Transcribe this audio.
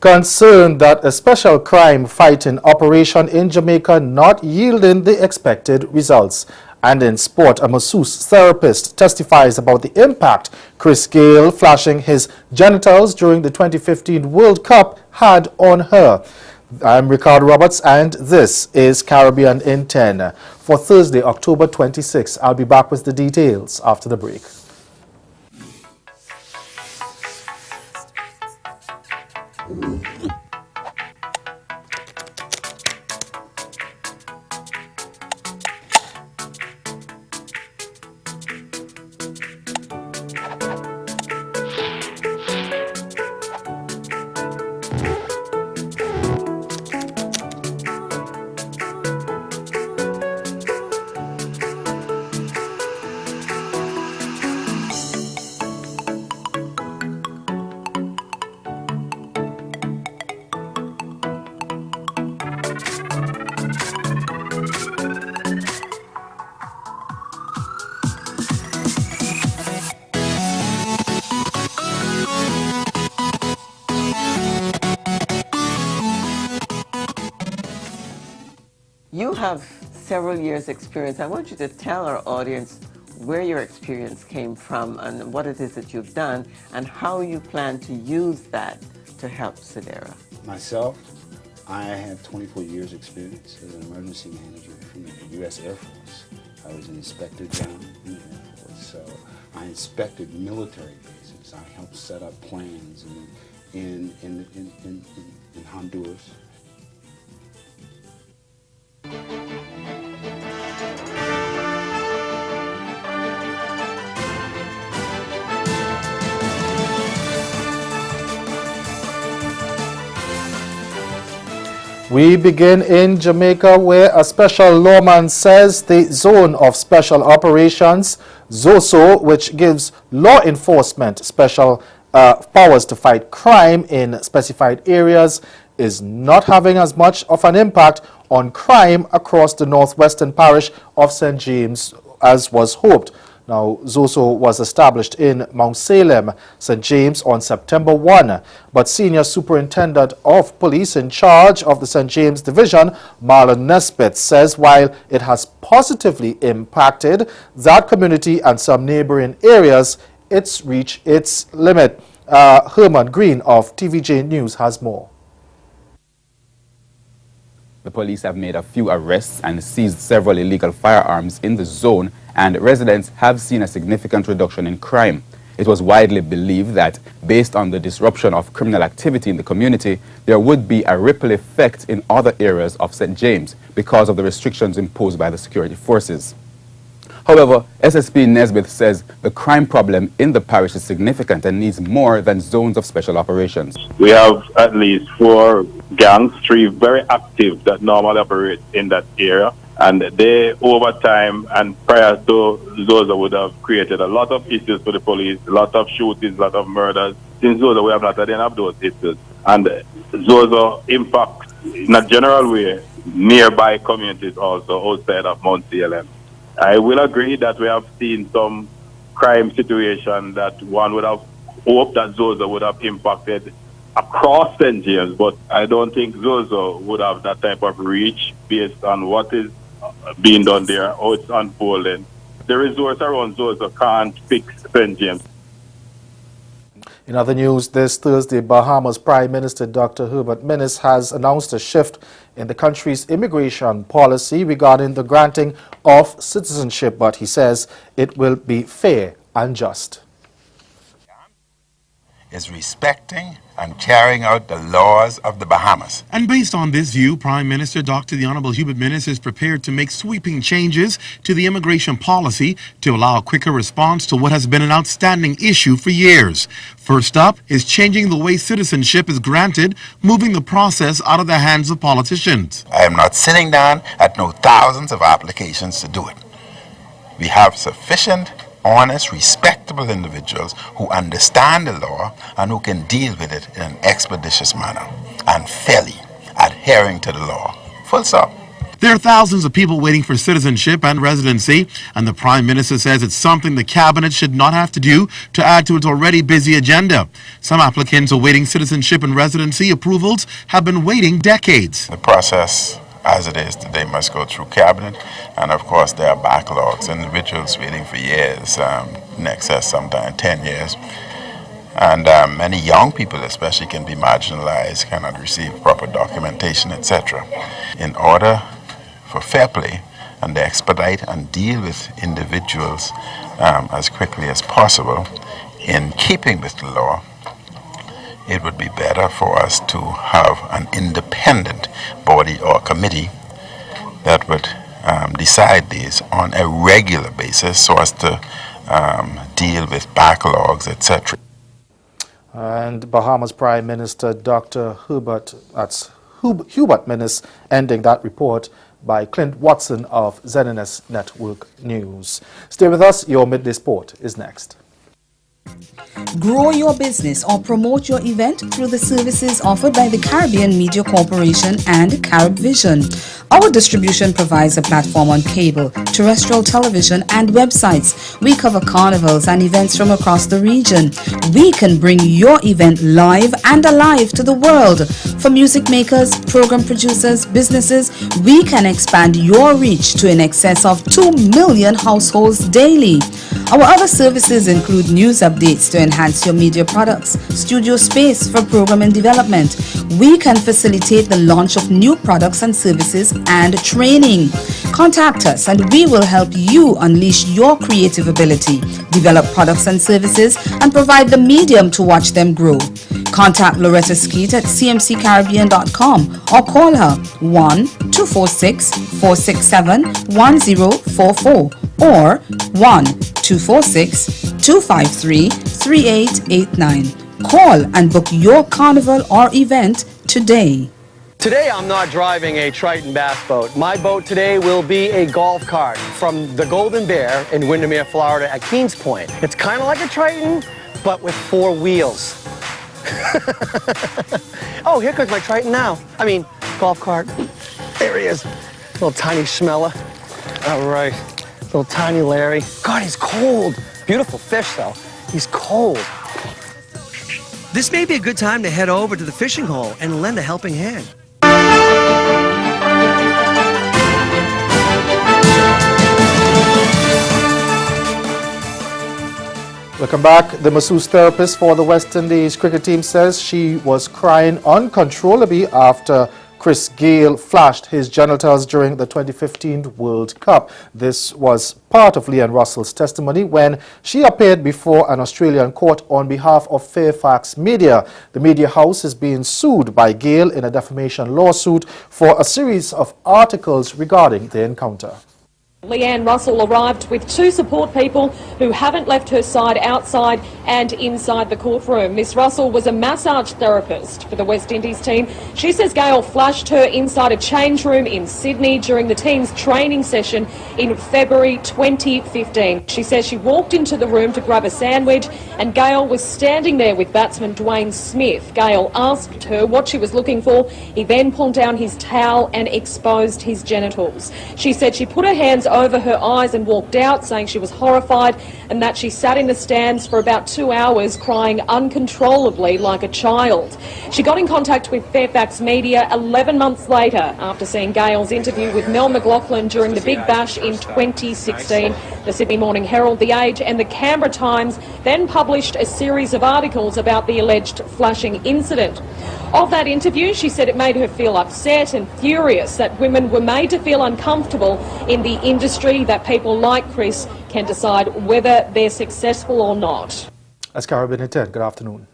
Concerned that a special crime fighting operation in Jamaica not yielding the expected results. And in sport, a masseuse therapist testifies about the impact Chris Gayle flashing his genitals during the 2015 World Cup had on her. I'm Ricardo Roberts and this is Caribbean in 10 for Thursday, October 26. I'll be back with the details after the break. You have several years' experience. I want you to tell our audience where your experience came from and what it is that you've done and how you plan to use that to help Sedera. Myself, I have 24 years' experience as an emergency manager from the U.S. Air Force. I was an inspector general in the Air Force, so I inspected military bases. I helped set up plans in Honduras. We begin in Jamaica, where a special lawman says the Zone of Special Operations, ZOSO, which gives law enforcement special powers to fight crime in specified areas, is not having as much of an impact on crime across the northwestern parish of St. James as was hoped. Now, ZOSO was established in Mount Salem, St. James on September 1, but Senior Superintendent of Police in charge of the St. James Division, Marlon Nesbitt, says while it has positively impacted that community and some neighboring areas, it's reached its limit. Herman Green of TVJ News has more. The police have made a few arrests and seized several illegal firearms in the zone, and residents have seen a significant reduction in crime. It was widely believed that, based on the disruption of criminal activity in the community, there would be a ripple effect in other areas of St. James because of the restrictions imposed by the security forces. However, SSP Nesbitt says the crime problem in the parish is significant and needs more than zones of special operations. We have at least 4 gangs, 3 very active that normally operate in that area. And they, over time and prior to Zozo, would have created a lot of issues for the police, a lot of shootings, a lot of murders. Since Zozo, we have not had any of those issues. And Zozo impacts, in a general way, nearby communities also outside of Mount Salem. I will agree that we have seen some crime situation that one would have hoped that Zozo would have impacted across St. James, but I don't think Zozo would have that type of reach based on what is being done there, how it's unfolding. The resource around Zozo can't fix St. James. In other news, this Thursday, Bahamas Prime Minister Dr. Herbert Minnis has announced a shift in the country's immigration policy regarding the granting of citizenship, but he says it will be fair and just. Is respecting and carrying out the laws of the Bahamas. And based on this view, Prime Minister Dr. The Honorable Hubert Minnis is prepared to make sweeping changes to the immigration policy to allow a quicker response to what has been an outstanding issue for years. First up is changing the way citizenship is granted, moving the process out of the hands of politicians. I am not sitting down at no thousands of applications to do it. We have sufficient honest, respectable individuals who understand the law and who can deal with it in an expeditious manner and fairly adhering to the law. Full stop. There are thousands of people waiting for citizenship and residency, and the Prime Minister says it's something the Cabinet should not have to do to add to its already busy agenda. Some applicants awaiting citizenship and residency approvals have been waiting decades. The process, as it is today, must go through Cabinet, and of course there are backlogs, individuals waiting for years, in excess sometimes 10 years. And many young people especially can be marginalized, cannot receive proper documentation, etc. In order for fair play and to expedite and deal with individuals as quickly as possible in keeping with the law, it would be better for us to have an independent body or committee that would decide these on a regular basis so as to deal with backlogs, etc. And Bahamas Prime Minister Dr. Hubert Minnis ending that report by Clint Watson of ZNS Network News. Stay with us. Your Midday Sport is next. Grow your business or promote your event through the services offered by the Caribbean Media Corporation and CaribVision. Our distribution provides a platform on cable, terrestrial television, and websites. We cover carnivals and events from across the region. We can bring your event live and alive to the world. For music makers, program producers, businesses, we can expand your reach to in excess of 2 million households daily. Our other services include news updates to enhance your media products, studio space for program and development. We can facilitate the launch of new products and services and training. Contact us and we will help you unleash your creative ability, develop products and services, and provide the medium to watch them grow. Contact Loretta Skeet at cmccaribbean.com or call her 1-246-467-1044 or 1-246-253-3889. Call and book your carnival or event today. Today I'm not driving a Triton bass boat. My boat today will be a golf cart from the Golden Bear in Windermere, Florida at Keens Point. It's kind of like a Triton, but with 4 wheels. Oh, here comes my Triton now. I mean, golf cart. There he is. Little tiny schmella. All right. Little tiny Larry. God, he's cold. Beautiful fish, though. He's cold. This may be a good time to head over to the fishing hole and lend a helping hand. Welcome back. The masseuse therapist for the West Indies cricket team says she was crying uncontrollably after Chris Gayle flashed his genitals during the 2015 World Cup. This was part of Leanne Russell's testimony when she appeared before an Australian court on behalf of Fairfax Media. The media house is being sued by Gayle in a defamation lawsuit for a series of articles regarding the encounter. Leanne Russell arrived with 2 support people who haven't left her side outside and inside the courtroom. Miss Russell was a massage therapist for the West Indies team. She says Gayle flashed her inside a change room in Sydney during the team's training session in February 2015. She says she walked into the room to grab a sandwich and Gayle was standing there with batsman Dwayne Smith. Gayle asked her what she was looking for. He then pulled down his towel and exposed his genitals. She said she put her hands over her eyes and walked out, saying she was horrified and that she sat in the stands for about 2 hours crying uncontrollably like a child. She got in contact with Fairfax Media 11 months later after seeing Gayle's interview with Mel McLaughlin during the Big Bash in 2016. The Sydney Morning Herald, The Age and the Canberra Times then published a series of articles about the alleged flashing incident. Of that interview, she said it made her feel upset and furious that women were made to feel uncomfortable in the industry, that people like Chris can decide whether they're successful or not. That's Caribbean at 10. Good afternoon.